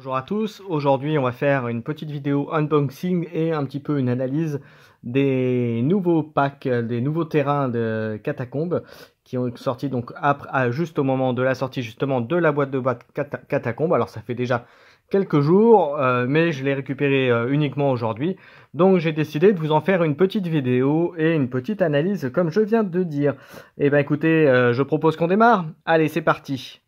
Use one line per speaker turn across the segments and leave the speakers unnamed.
Bonjour à tous, aujourd'hui on va faire une petite vidéo unboxing et un petit peu une analyse des nouveaux packs, des nouveaux terrains de catacombes qui ont sorti donc juste au moment de la sortie justement de la boîte de catacombes. Alors ça fait déjà quelques jours, mais je l'ai récupéré uniquement aujourd'hui. Donc j'ai décidé de vous en faire une petite vidéo et une petite analyse comme je viens de dire. Et ben écoutez, je propose qu'on démarre. Allez, c'est parti.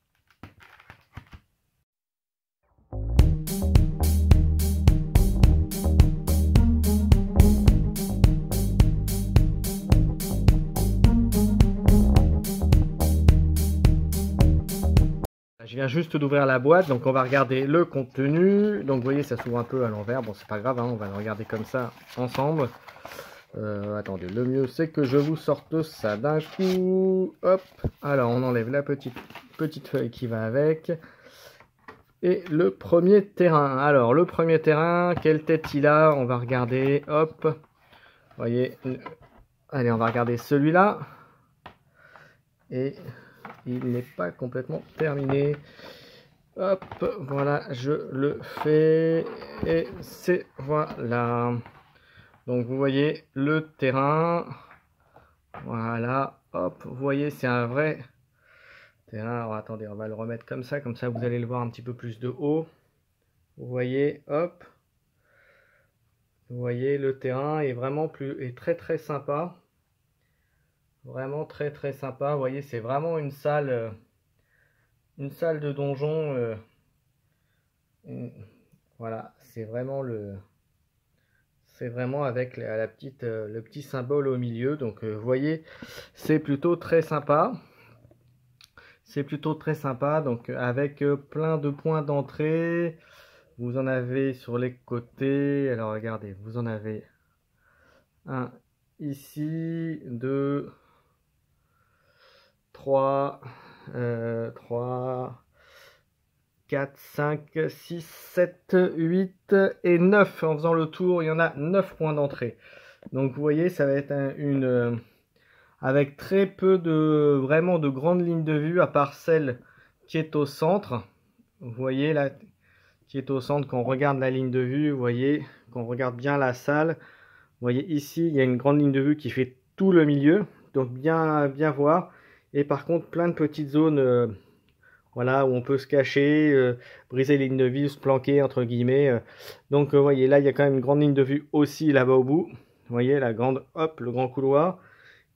Je viens juste d'ouvrir la boîte, donc on va regarder le contenu. Donc vous voyez, ça s'ouvre un peu à l'envers. Bon, c'est pas grave, hein, on va le regarder comme ça ensemble. Attendez, le mieux c'est que je vous sorte ça d'un coup. Hop, alors on enlève la petite feuille qui va avec. Et le premier terrain. Alors le premier terrain, quelle tête il a? On va regarder. Hop, vous voyez. Allez, on va regarder celui-là. Et il n'est pas complètement terminé. Hop, voilà, je le fais. Et c'est voilà. Donc vous voyez le terrain. Voilà, hop, vous voyez, c'est un vrai terrain. Alors attendez, on va le remettre comme ça vous allez le voir un petit peu plus de haut. Vous voyez, hop. Vous voyez, le terrain est vraiment est très sympa. Vraiment très sympa. Vous voyez, c'est vraiment une salle de donjon. Voilà, c'est vraiment avec le petit symbole au milieu. Donc vous voyez, c'est plutôt très sympa. C'est plutôt très sympa. Donc avec plein de points d'entrée. Vous en avez sur les côtés. Alors regardez, vous en avez un ici, 2, 3, 4, 5, 6, 7, 8 et 9. En faisant le tour, il y en a 9 points d'entrée. Donc vous voyez, ça va être avec très peu vraiment de grandes lignes de vue, à part celle qui est au centre. Vous voyez là, qui est au centre, quand on regarde la ligne de vue, vous voyez, quand on regarde bien la salle, vous voyez ici, il y a une grande ligne de vue qui fait tout le milieu. Donc bien voir. Et par contre, plein de petites zones... voilà, où on peut se cacher, briser les lignes de vue, se planquer entre guillemets. Donc vous voyez, là il y a quand même une grande ligne de vue aussi là-bas au bout. Vous voyez la grande, hop, le grand couloir.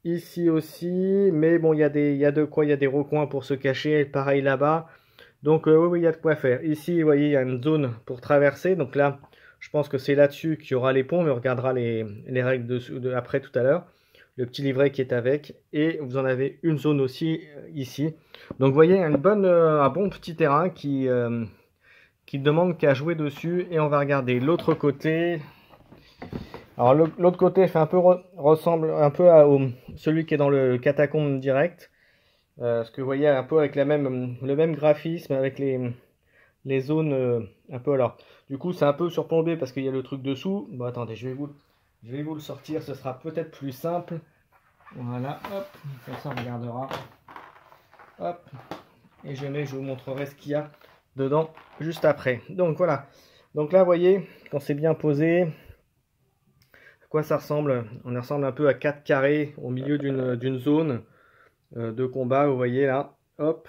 Ici aussi, mais bon, il y a des recoins pour se cacher, pareil là-bas. Donc oui, il y a de quoi faire. Ici, vous voyez, il y a une zone pour traverser. Donc là, je pense que c'est là-dessus qu'il y aura les ponts, mais on regardera les règles après tout à l'heure. Le petit livret qui est avec, et vous en avez une zone aussi ici. Donc vous voyez, un bon petit terrain qui demande qu'à jouer dessus. Et on va regarder l'autre côté. Alors l'autre côté fait un peu ressemble un peu à celui qui est dans le catacombe direct. Ce que vous voyez un peu avec le même graphisme, avec les zones un peu. Alors du coup c'est un peu surplombé parce qu'il y a le truc dessous. Bon attendez, je vais vous le sortir, ce sera peut-être plus simple. Voilà, hop, comme ça on regardera. Hop, et je vous montrerai ce qu'il y a dedans juste après. Donc voilà, donc là vous voyez, quand c'est bien posé, à quoi ça ressemble? On ressemble un peu à 4 carrés au milieu d'une zone de combat, vous voyez là, hop.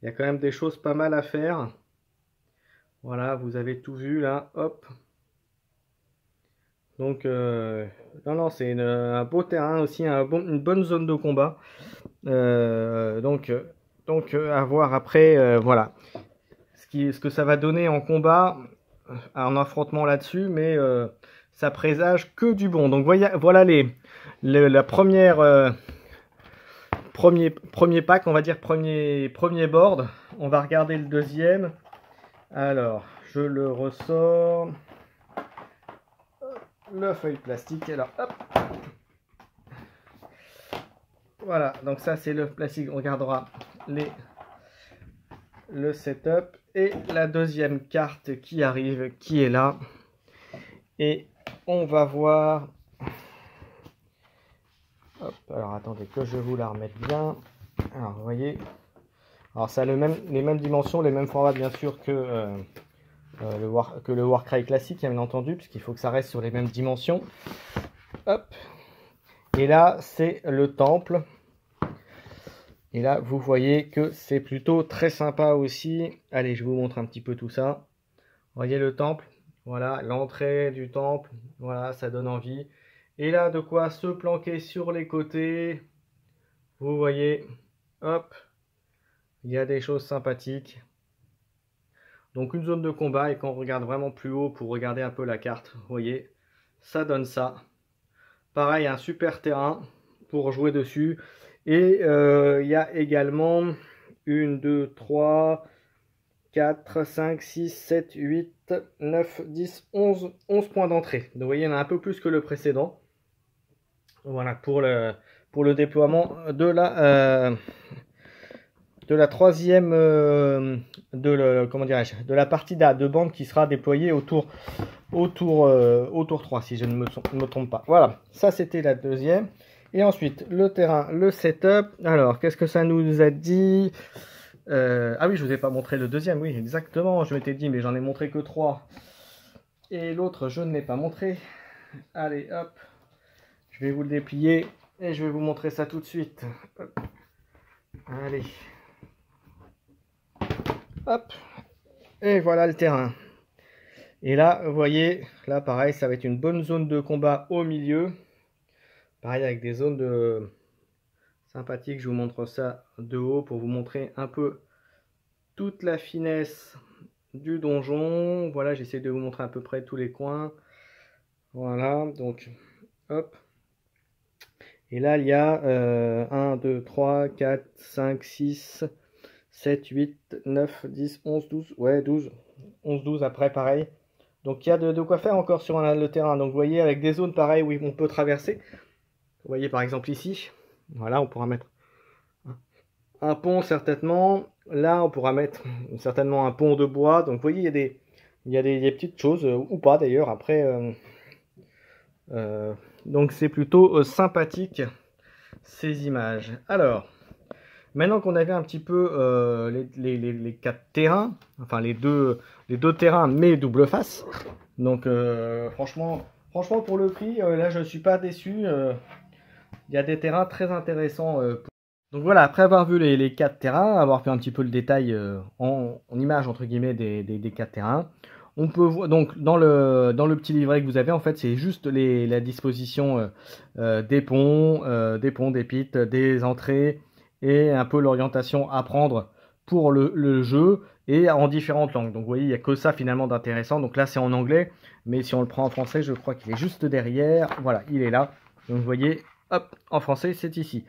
Il y a quand même des choses pas mal à faire. Voilà, vous avez tout vu là, hop. Donc, non, c'est un beau terrain aussi, une bonne zone de combat. Donc à voir après, voilà. Ce que ça va donner en combat, en affrontement là-dessus, mais ça présage que du bon. Donc voilà la première... Premier pack, on va dire premier board. On va regarder le deuxième. Alors, je le ressors. Le feuille plastique. Alors, hop. Voilà, donc ça c'est le plastique. On regardera le setup. Et la deuxième carte qui arrive, qui est là. Et on va voir... Hop, alors attendez que je vous la remette bien. Alors vous voyez, alors ça a les mêmes dimensions, les mêmes formats bien sûr que que le Warcry classique, bien entendu, puisqu'il faut que ça reste sur les mêmes dimensions. Hop. Et là, c'est le temple. Et là, vous voyez que c'est plutôt très sympa aussi. Allez, je vous montre un petit peu tout ça. Vous voyez le temple? Voilà, l'entrée du temple. Voilà, ça donne envie. Et là, de quoi se planquer sur les côtés. Vous voyez, hop, il y a des choses sympathiques. Donc une zone de combat, et quand on regarde vraiment plus haut pour regarder un peu la carte, vous voyez, ça donne ça. Pareil, un super terrain pour jouer dessus. Et il y a également 1, 2, 3, 4, 5, 6, 7, 8, 9, 10, 11 points d'entrée. Donc vous voyez, il y en a un peu plus que le précédent. Voilà, pour le déploiement de la troisième, de la partie de bande qui sera déployée au tour 3, si je ne me trompe pas. Voilà, ça c'était la deuxième. Et ensuite, le terrain, le setup. Alors, qu'est-ce que ça nous a dit? Ah oui, je vous ai pas montré le deuxième, oui, exactement. Je m'étais dit, mais j'en ai montré que 3. Et l'autre, je ne l'ai pas montré. Allez, hop. Je vais vous le déplier et je vais vous montrer ça tout de suite. Hop. Allez. Hop. Et voilà le terrain. Et là, vous voyez, là pareil, ça va être une bonne zone de combat au milieu. Pareil avec des zones sympathiques. Je vous montre ça de haut pour vous montrer un peu toute la finesse du donjon. Voilà, j'essaie de vous montrer à peu près tous les coins. Voilà, donc hop. Et là, il y a 1, 2, 3, 4, 5, 6, 7, 8, 9, 10, 11, 12. Ouais, 12. 11, 12 après, pareil. Donc, il y a de quoi faire encore sur le terrain. Donc, vous voyez, avec des zones pareilles où on peut traverser. Vous voyez, par exemple, ici. Voilà, on pourra mettre un pont, certainement. Là, on pourra mettre certainement un pont de bois. Donc, vous voyez, il y a des petites choses, ou pas d'ailleurs, après... donc c'est plutôt sympathique ces images. Alors, maintenant qu'on avait un petit peu les 4 terrains, enfin les deux terrains mais double face, donc franchement pour le prix, là je ne suis pas déçu. Il y a des terrains très intéressants. Donc voilà, après avoir vu les 4 terrains, avoir fait un petit peu le détail en image entre guillemets des 4 terrains, on peut voir donc dans le petit livret que vous avez, en fait, c'est juste la disposition des ponts, des pits, des entrées et un peu l'orientation à prendre pour le jeu et en différentes langues. Donc vous voyez, il n'y a que ça finalement d'intéressant. Donc là, c'est en anglais, mais si on le prend en français, je crois qu'il est juste derrière. Voilà, il est là. Donc vous voyez, hop, en français, c'est ici.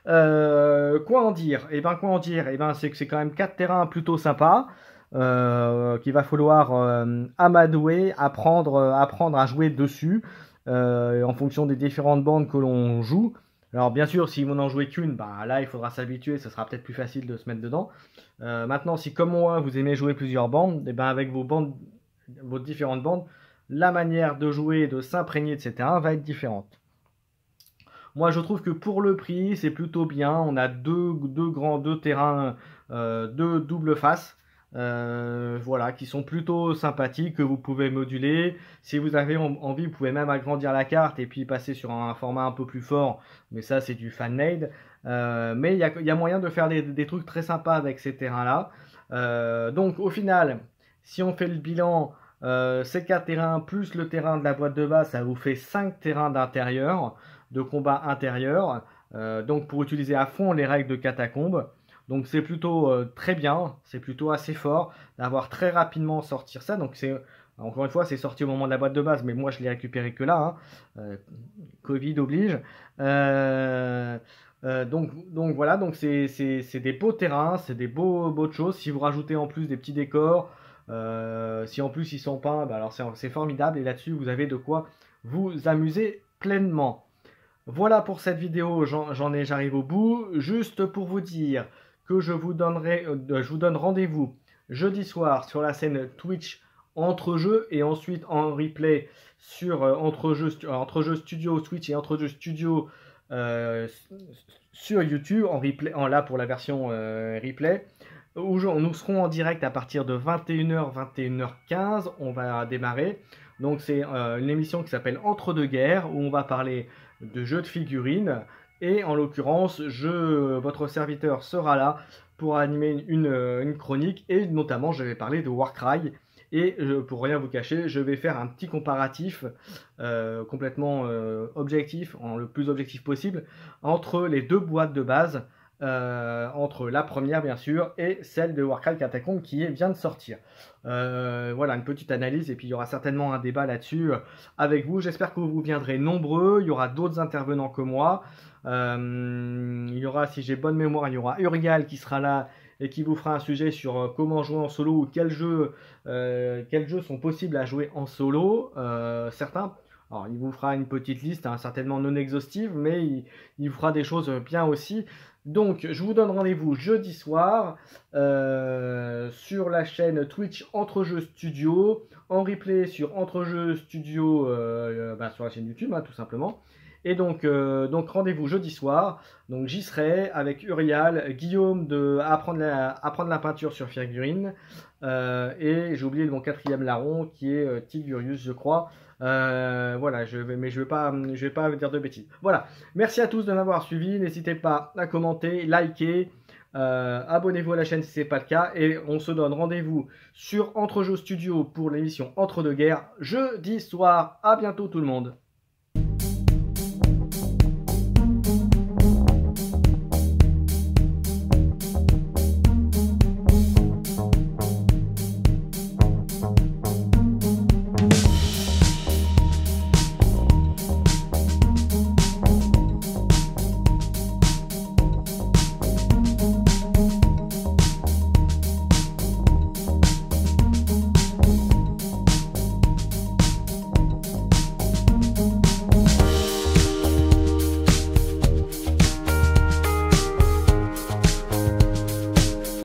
Quoi en dire? Quoi en dire? C'est que c'est quand même 4 terrains plutôt sympas. Qu'il va falloir amadouer, apprendre à jouer dessus en fonction des différentes bandes que l'on joue. Alors bien sûr, si vous n'en jouez qu'une, bah, là il faudra s'habituer, ce sera peut-être plus facile de se mettre dedans. Maintenant, si comme moi vous aimez jouer plusieurs bandes, avec vos différentes bandes, la manière de jouer, de s'imprégner de ces terrains va être différente. Moi, je trouve que pour le prix, c'est plutôt bien. On a deux terrains, deux double faces. Voilà, qui sont plutôt sympathiques, que vous pouvez moduler. Si vous avez envie, vous pouvez même agrandir la carte et puis passer sur un format un peu plus fort, mais ça c'est du fan-made. Mais il y a moyen de faire des trucs très sympas avec ces terrains-là. Donc au final, si on fait le bilan, ces 4 terrains plus le terrain de la boîte de base, ça vous fait 5 terrains d'intérieur, de combat intérieur. Donc pour utiliser à fond les règles de catacombes. Donc c'est plutôt très bien, c'est plutôt assez fort d'avoir très rapidement sortir ça. Donc c'est encore une fois, c'est sorti au moment de la boîte de base, mais moi je l'ai récupéré que là. Covid oblige. Donc voilà, donc c'est des beaux terrains, c'est des beaux choses. Si vous rajoutez en plus des petits décors, si en plus ils sont peints, bah alors c'est formidable. Et là-dessus, vous avez de quoi vous amuser pleinement. Voilà pour cette vidéo, j'arrive au bout. Juste pour vous dire que je vous donne rendez-vous jeudi soir sur la scène Twitch Entre-Jeux et ensuite en replay sur Entre-Jeux Studio Twitch et Entre-Jeux Studio sur YouTube, là pour la version replay. où nous serons en direct à partir de 21h, 21h15. On va démarrer. Donc c'est une émission qui s'appelle Entre deux guerres, où on va parler de jeux de figurines. Et en l'occurrence, votre serviteur sera là pour animer une chronique. Et notamment, je vais parler de Warcry. Et pour rien vous cacher, je vais faire un petit comparatif complètement objectif, le plus objectif possible, entre les deux boîtes de base, entre la première bien sûr et celle de Warcry Catacomb qui vient de sortir. Voilà une petite analyse et puis il y aura certainement un débat là-dessus avec vous. J'espère que vous viendrez nombreux, il y aura d'autres intervenants que moi. Il y aura, si j'ai bonne mémoire, il y aura Urial qui sera là et qui vous fera un sujet sur comment jouer en solo ou quels jeux sont possibles à jouer en solo. Certains, alors il vous fera une petite liste, hein, certainement non exhaustive, mais il vous fera des choses bien aussi. Donc je vous donne rendez-vous jeudi soir sur la chaîne Twitch Entrejeux Studio, en replay sur Entrejeux Studio sur la chaîne YouTube, hein, tout simplement. Et donc rendez-vous jeudi soir. Donc j'y serai avec Urial, Guillaume de apprendre la peinture sur figurine et j'ai oublié mon quatrième larron qui est Tigurius, je crois. Voilà, je vais pas dire de bêtises. Voilà, merci à tous de m'avoir suivi. N'hésitez pas à commenter, liker, abonnez-vous à la chaîne si ce n'est pas le cas. Et on se donne rendez-vous sur Entrejeux Studio pour l'émission Entre deux guerres jeudi soir. À bientôt tout le monde.